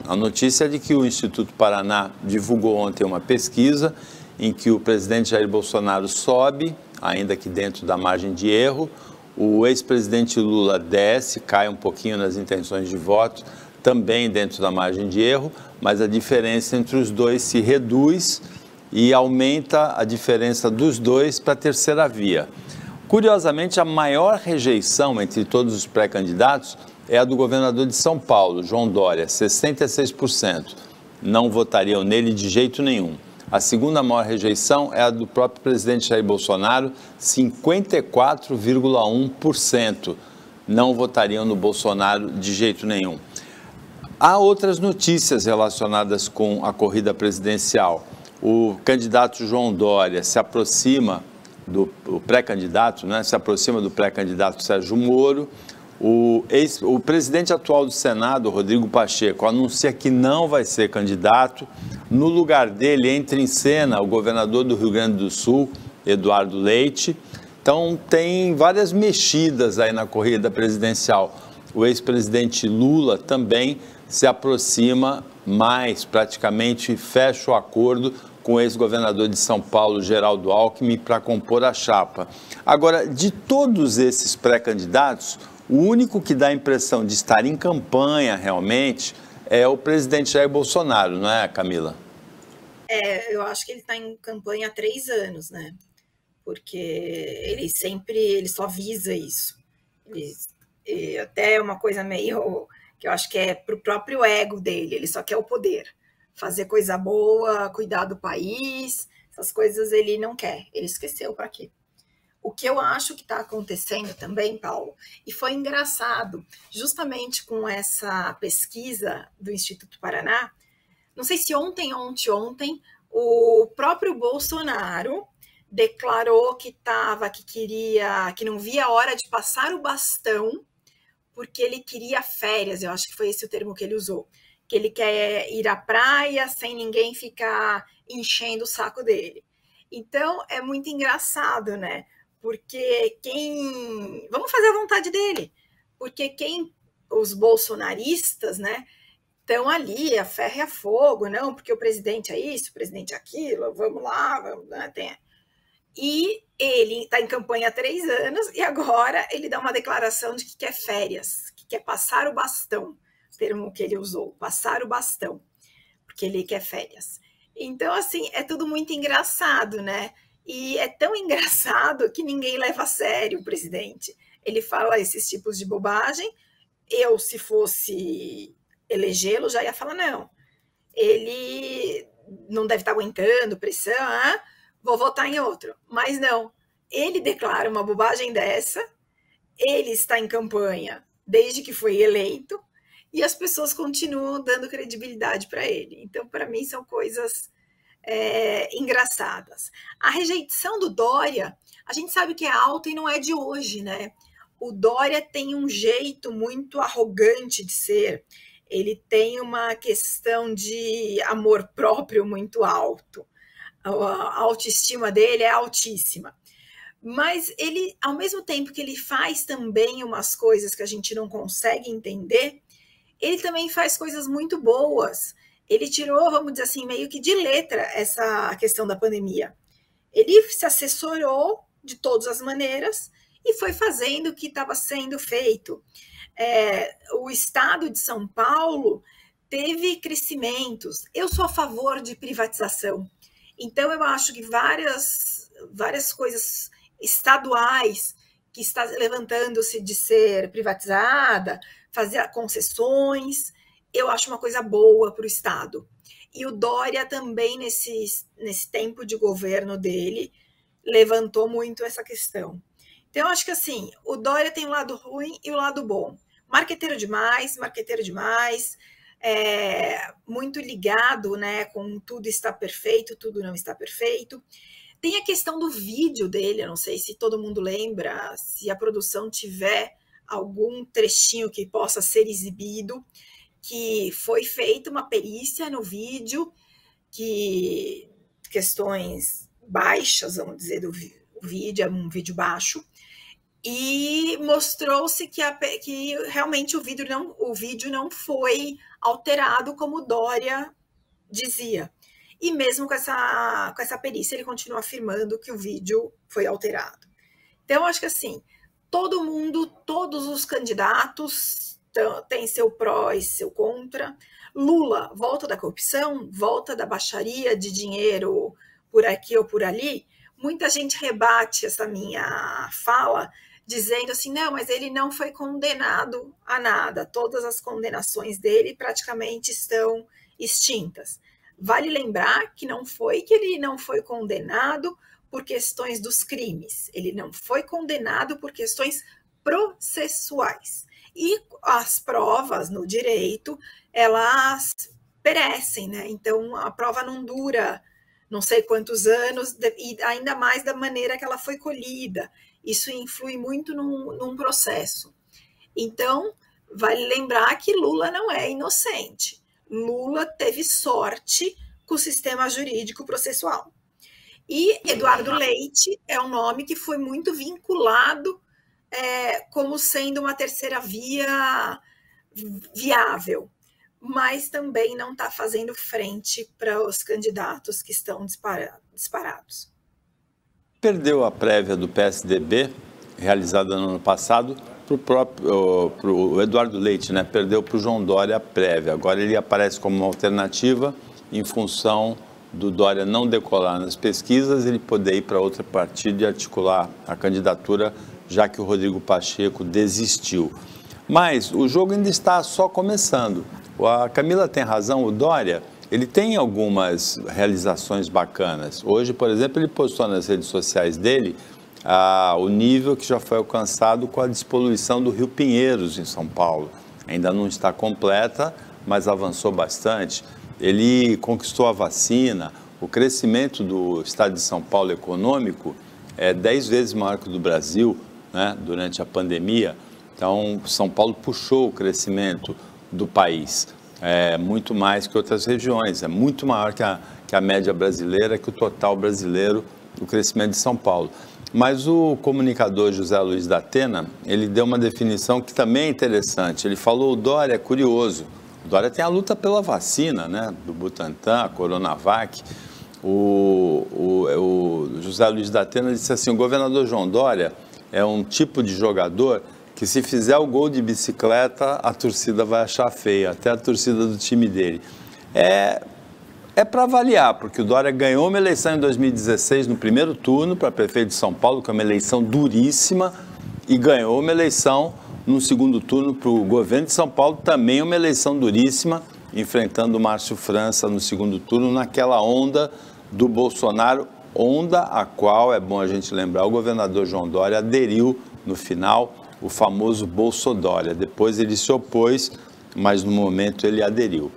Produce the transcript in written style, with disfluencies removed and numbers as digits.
A notícia é de que o Instituto Paraná divulgou ontem uma pesquisa em que o presidente Jair Bolsonaro sobe, ainda que dentro da margem de erro, o ex-presidente Lula desce, cai um pouquinho nas intenções de voto, também dentro da margem de erro, mas a diferença entre os dois se reduz e aumenta a diferença dos dois para a terceira via. Curiosamente, a maior rejeição entre todos os pré-candidatos é a do governador de São Paulo, João Dória, 66%. Não votariam nele de jeito nenhum. A segunda maior rejeição é a do próprio presidente Jair Bolsonaro, 54,1%. Não votariam no Bolsonaro de jeito nenhum. Há outras notícias relacionadas com a corrida presidencial. O candidato João Dória se aproxima do pré-candidato, né? Se aproxima do pré-candidato Sérgio Moro. O presidente atual do Senado, Rodrigo Pacheco, anuncia que não vai ser candidato. No lugar dele entra em cena o governador do Rio Grande do Sul, Eduardo Leite. Então tem várias mexidas aí na corrida presidencial. O ex-presidente Lula também se aproxima mais, praticamente fecha o acordo com o ex-governador de São Paulo, Geraldo Alckmin, para compor a chapa. Agora, de todos esses pré-candidatos, o único que dá a impressão de estar em campanha realmente é o presidente Jair Bolsonaro, não é, Camila? Eu acho que ele está em campanha há 3 anos, né? Porque ele só visa isso. Até uma coisa meio que eu acho que é pro próprio ego dele, ele só quer o poder. Fazer coisa boa, cuidar do país, essas coisas ele não quer, ele esqueceu para quê. O que eu acho que está acontecendo também, Paulo, e foi engraçado, justamente com essa pesquisa do Instituto Paraná, não sei se ontem, o próprio Bolsonaro declarou que queria, que não via a hora de passar o bastão, porque ele queria férias, eu acho que foi esse o termo que ele usou, que ele quer ir à praia sem ninguém ficar enchendo o saco dele. Então, é muito engraçado, né? Porque vamos fazer a vontade dele, porque os bolsonaristas, né, estão ali a ferro e a fogo, não, porque o presidente é isso, o presidente é aquilo, vamos lá, né, e ele está em campanha há 3 anos e agora ele dá uma declaração de que quer férias, que quer passar o bastão, o termo que ele usou, passar o bastão, porque ele quer férias. Então, assim, é tudo muito engraçado, né? E é tão engraçado que ninguém leva a sério o presidente. Ele fala esses tipos de bobagem. Eu, se fosse elegê-lo, já ia falar, não, ele não deve estar aguentando pressão, vou votar em outro. Mas não, ele declara uma bobagem dessa, ele está em campanha desde que foi eleito, e as pessoas continuam dando credibilidade para ele. Então, para mim, são coisas engraçadas. A rejeição do Dória, a gente sabe que é alta e não é de hoje, né? O Dória tem um jeito muito arrogante de ser, ele tem uma questão de amor próprio muito alto, a autoestima dele é altíssima. Mas ele, ao mesmo tempo que ele faz também umas coisas que a gente não consegue entender, ele também faz coisas muito boas. Ele tirou, vamos dizer assim, meio que de letra essa questão da pandemia. Ele se assessorou de todas as maneiras e foi fazendo o que estava sendo feito. O estado de São Paulo teve crescimentos. Eu sou a favor de privatização. Então, eu acho que várias coisas estaduais que está levantando-se de ser privatizada, fazer concessões, eu acho uma coisa boa para o Estado. E o Dória também, nesse tempo de governo dele, levantou muito essa questão. Então, eu acho que assim, o Dória tem o lado ruim e o lado bom. Marqueteiro demais, muito ligado, né, com tudo está perfeito, tudo não está perfeito. Tem a questão do vídeo dele, eu não sei se todo mundo lembra, se a produção tiver algum trechinho que possa ser exibido, que foi feita uma perícia no vídeo, que questões baixas, vamos dizer, do vídeo, é um vídeo baixo, E mostrou-se que realmente o vídeo não foi alterado como Dória dizia. E mesmo com essa perícia, ele continua afirmando que o vídeo foi alterado. Então, acho que assim, todos os candidatos têm seu pró e seu contra. Lula volta da corrupção, volta da baixaria de dinheiro por aqui ou por ali. Muita gente rebate essa minha fala, dizendo assim, não, mas ele não foi condenado a nada. Todas as condenações dele praticamente estão extintas. Vale lembrar que ele não foi condenado por questões dos crimes. Ele não foi condenado por questões processuais. E as provas no direito, elas perecem, né? Então, a prova não dura não sei quantos anos, e ainda mais da maneira que ela foi colhida. Isso influi muito num processo. Então, vale lembrar que Lula não é inocente. Lula teve sorte com o sistema jurídico processual. E Eduardo Leite é um nome que foi muito vinculado como sendo uma terceira via viável, mas também não está fazendo frente para os candidatos que estão disparados. Perdeu a prévia do PSDB, realizada no ano passado, para o Eduardo Leite, né? Perdeu para o João Dória a prévia. Agora ele aparece como uma alternativa em função do Dória não decolar nas pesquisas, ele poder ir para outro partido e articular a candidatura, já que o Rodrigo Pacheco desistiu. Mas o jogo ainda está só começando. A Camila tem razão, o Dória, ele tem algumas realizações bacanas. Hoje, por exemplo, ele postou nas redes sociais dele o nível que já foi alcançado com a despoluição do Rio Pinheiros, em São Paulo. Ainda não está completa, mas avançou bastante. Ele conquistou a vacina, o crescimento do estado de São Paulo econômico é 10 vezes maior que o do Brasil, né, durante a pandemia. Então, São Paulo puxou o crescimento do país, muito mais que outras regiões, é muito maior que a média brasileira, que o total brasileiro, o crescimento de São Paulo. Mas o comunicador José Luiz da Atena, ele deu uma definição que também é interessante. Ele falou, o Dória é curioso, o Dória tem a luta pela vacina, né, do Butantan, a Coronavac. O José Luiz da Atena disse assim, o governador João Dória é um tipo de jogador que se fizer o gol de bicicleta, a torcida vai achar feia, até a torcida do time dele. É para avaliar, porque o Dória ganhou uma eleição em 2016, no primeiro turno, para prefeito de São Paulo, que é uma eleição duríssima, e ganhou uma eleição no segundo turno para o governo de São Paulo, também uma eleição duríssima, enfrentando o Márcio França no segundo turno, naquela onda do Bolsonaro, onda a qual, é bom a gente lembrar, o governador João Dória aderiu no final, o famoso Bolsodória. Depois ele se opôs, mas no momento ele aderiu.